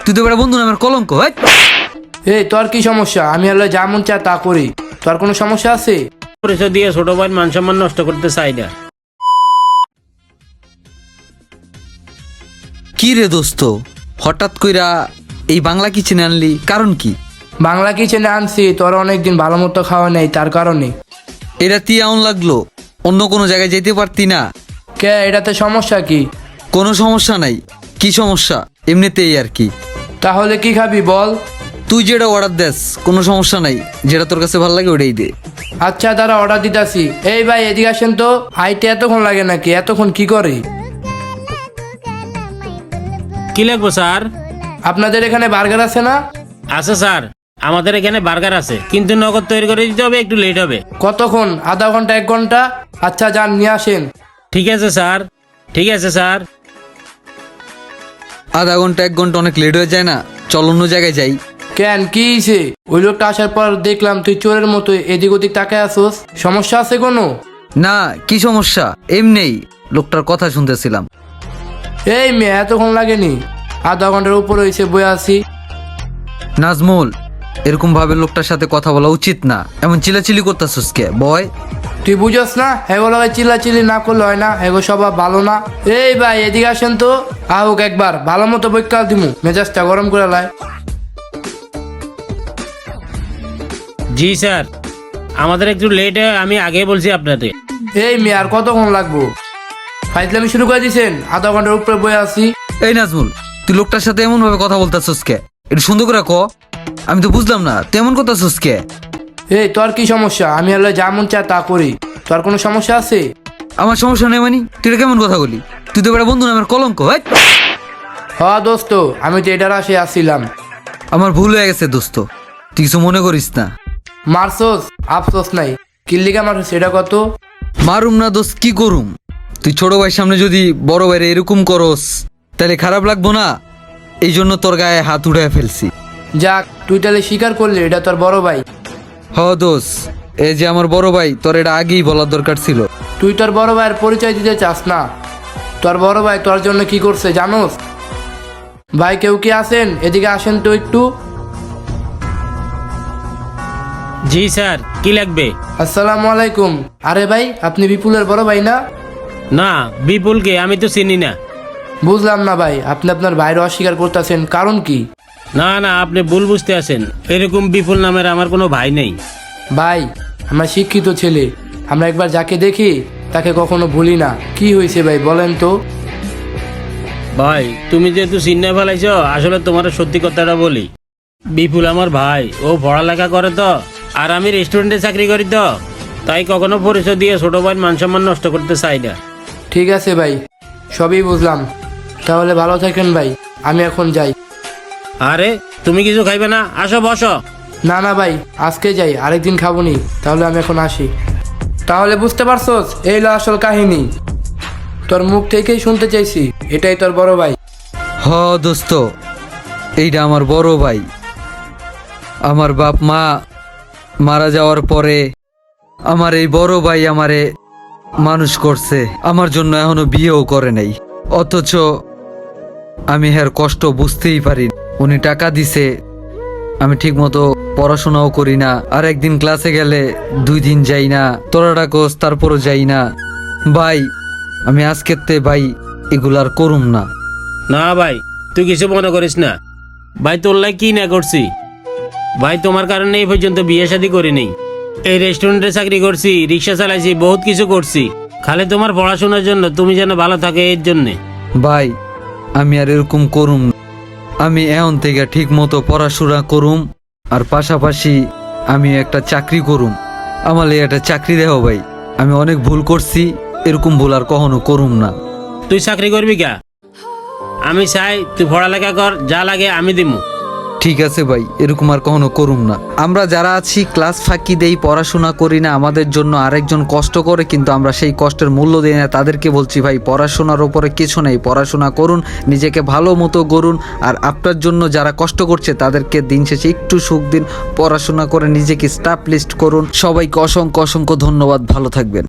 তুই তো বেটা বন্ধু নামের কলঙ্ক। এই তোর কি সমস্যা? আমি হলে যা মন চায় তা করি, তোর কোনো সমস্যা আছে? পরিচয় দিয়ে ছোট ভাই মান সম্মান নষ্ট করতে চাই না। কি রে দোস্ত, হঠাৎ কইরা এই বাংলা কিচেনে আনলি, কারণ কি? বাংলা কিচেনে আনছি, তোর অনেকদিন ভালো মতো খাওয়া নেই তার কারণে। এটা তি এমন লাগলো, অন্য কোনো জায়গায় যেতে পারতি না? কে, এটাতে সমস্যা কি? কোনো সমস্যা নাই। কি সমস্যা? এমনিতেই আর কি। তাহলে কি খাবি বল? তুই যেটা অর্ডার দেস কোনো সমস্যা নাই, যেটা তোর কাছে ভালো লাগে ওটাই দে। আচ্ছা দাঁড়া, অর্ডার দিতাছি। এই ভাই এদিকে আসেন তো। আইতে এতক্ষণ লাগে নাকি? এতক্ষণ কি করে? কি লাগবো স্যার? আপনাদের এখানে বার্গার আছে না? আছে স্যার, আমাদের এখানে বার্গার আছে, কিন্তু নগদ তৈরি করে দিতে হবে, একটু লেট হবে। কতক্ষণ? আধা ঘন্টা, 1 ঘন্টা? আচ্ছা যান নিয়ে আসেন। ঠিক আছে স্যার, ঠিক আছে স্যার। আধা ঘন্টা 1 ঘন্টা অনেক লেট হয়ে যায় না? চল অন্য জায়গায় যাই। কেন, কি হয়েছে? ওই লোকটা আসার পর দেখলাম তুই চোরের মতো এদিক ওদিক তাকায় আসোস। সমস্যা আছে কোনো? না, কি সমস্যা? এমনিই লোকটার কথা শুনতেছিলাম। এই মেয়ে, এতক্ষণ লাগেনি? আধা ঘন্টার উপর হয়েছে, বয়ে আছি। নাজমুল, এরকম ভাবে লোকটার সাথে কথা বলা উচিত না। এমন চিলাচিলি করতেছিস কে বয়? তুই বুঝোস না? এগুলো চিল্লাচিল্লি না করলে হয় না, এগো স্বভাব ভালো না। এই ভাই এদিকে আসেন তো। আহুক একবার ভালো মতো বৈকাল দিমু, মেজাজটা গরম করে লাই। জি স্যার, আমাদের একটু লেট হয়, আমি আগে বলছি আপনাদের। এই মেয়ে, আর কতক্ষণ লাগবো? ফাইজলামি শুরু করে দিছেন? আধা ঘন্টার উপরে বয়ে আছি। এই নাজমুল, তুই লোকটার সাথে এমন ভাবে কথা বলতেছিস কে? একটু সুন্দর করে ক। আমি তো বুঝলাম না তুই এমন করতেছিস কে? এই তোর কি সমস্যা? আমি হলে যা মন চায় তা করি, তোর কোনো সমস্যা আছে? আমার সমস্যা নেই মানে? তুই এটা কেমন কথা বলি? তুই তো বেটা বন্ধু নামের কলঙ্ক। হ দোস্ত, আমি তো এটার আসে আসছিলাম। আমার ভুল হয়ে গেছে দোস্ত, তুই কিছু মনে করিস না। মারছোস? আফসোস নাই। কিল্লিকা মারছো সেটা কত? মারুম না দোস্ত, কি করুম? তুই ছোট ভাইয়ের সামনে যদি বড় ভাইরে এরকম করস তাহলে খারাপ লাগবো না? এই জন্য তোর গায়ে হাত উঠায় ফেলছি। যাক, তুই তাহলে স্বীকার করলি এটা তোর বড় ভাই। হ দোস্ত, এই যে আমার বড় ভাই, তোর এটা আগেই বলার দরকার ছিল। তুই তোর বড় ভাইয়ের পরিচয় দিতে চাস না? তোর বড় ভাই তোর জন্য কি করছে জানোস? ভাই কেউ কি আছেন? এদিকে আসেন তো একটু। জি স্যার, কি লাগবে? আসসালামু আলাইকুম। আরে ভাই, আপনি বিপুলের বড় ভাই না? না, বিপুলকে আমি তো চিনি না। বুঝলাম না ভাই, আপনি আপনার ভাইয়ের অস্বীকার করতেছেন, কারণ কি? না না, আপনি ভুল বুঝতে আছেন, এরকম বিপুল নামের আমার কোনো ভাই নেই। ভাই, আমরা শিক্ষিত ছেলে, আমরা একবার যাকে দেখি তাকে কখনো ভুলি না। কি হয়েছে ভাই বলেন তো? ভাই, তুমি যেহেতু চিন্না ফেলাইছ, আসলে তোমার সত্যি কথাটা বলি। বিপুল আমার ভাই, ও পড়ালেখা করে তো, আর আমি রেস্টুরেন্টে চাকরি করি তো, তাই কখনো পরিচয় দিয়ে ছোট ভাই মান সম্মান নষ্ট করতে চাই না। ঠিক আছে ভাই, সবই বুঝলাম। তাহলে ভালো থাকেন ভাই, আমি এখন যাই। আরে, তুমি কিছু খাইবে না? আসো বসো। না না ভাই, আজকে যাই, আরেকদিন খাবো নি। তাহলে আমি এখন আসি। তাহলে বুঝতে পারছোস, এই হলো আসল কাহিনী। তোর মুখ থেকেই শুনতে চাইছি, এটাই তোর বড় ভাই। হ দোস্ত, এইটা আমার বড় ভাই। আমার বাপ মা মারা যাওয়ার পরে আমার এই বড় ভাই আমারে মানুষ করছে, আমার জন্য এখনো বিয়েও করে নাই। অথচ আমি এর কষ্ট বুঝতেই পারি। উনি টাকা দিছে, আমি ঠিক মতো পড়াশোনাও করি না, আর একদিন ক্লাসে গেলে 2 দিন যাই না, তোরা ডাকস তারপরও যাই না। ভাই, আমি আজকের ভাই এগুলার করুম না। না ভাই, তুই কিছু মনে করিস না। ভাই, তোর লাই কি না করছি? ভাই, তোমার কারণে এই পর্যন্ত বিয়ে শাদী করিনি। এই রেস্টুরেন্টে চাকরি করছি, রিক্সা চালাইছি, বহুত কিছু করছি, খালি তোমার পড়াশোনার জন্য, তুমি যেন ভালো থাকে এর জন্যে। ভাই, আমি আর এরকম করুম না। আমি এখন থেকে ঠিক মতো পড়াশোনা করুম, আর পাশাপাশি আমি একটা চাকরি করুম। আমার একটা চাকরি দেহ ভাই। আমি অনেক ভুল করছি, এরকম ভুল আর কখনো করুম না। তুই চাকরি করবি কা? আমি চাই তুই পড়ালেখা কর, যা লাগে আমি দিমু। ঠিক আছে ভাই, এরকম আর কখনো করুম না। আমরা যারা আছি ক্লাস ফাঁকি দেই, পড়াশোনা করি না, আমাদের জন্য আরেকজন কষ্ট করে, কিন্তু আমরা সেই কষ্টের মূল্য দিই না। তাদেরকে বলছি ভাই, পড়াশোনার ওপরে কিছু নেই, পড়াশোনা করুন, নিজেকে ভালো মতো গড়ুন। আর আপনার জন্য যারা কষ্ট করছে তাদেরকে দিন শেষে একটু সুখ দিন, পড়াশোনা করে নিজেকে স্টাবলিশড করুন। সবাইকে অসংখ্য অসংখ্য ধন্যবাদ, ভালো থাকবেন।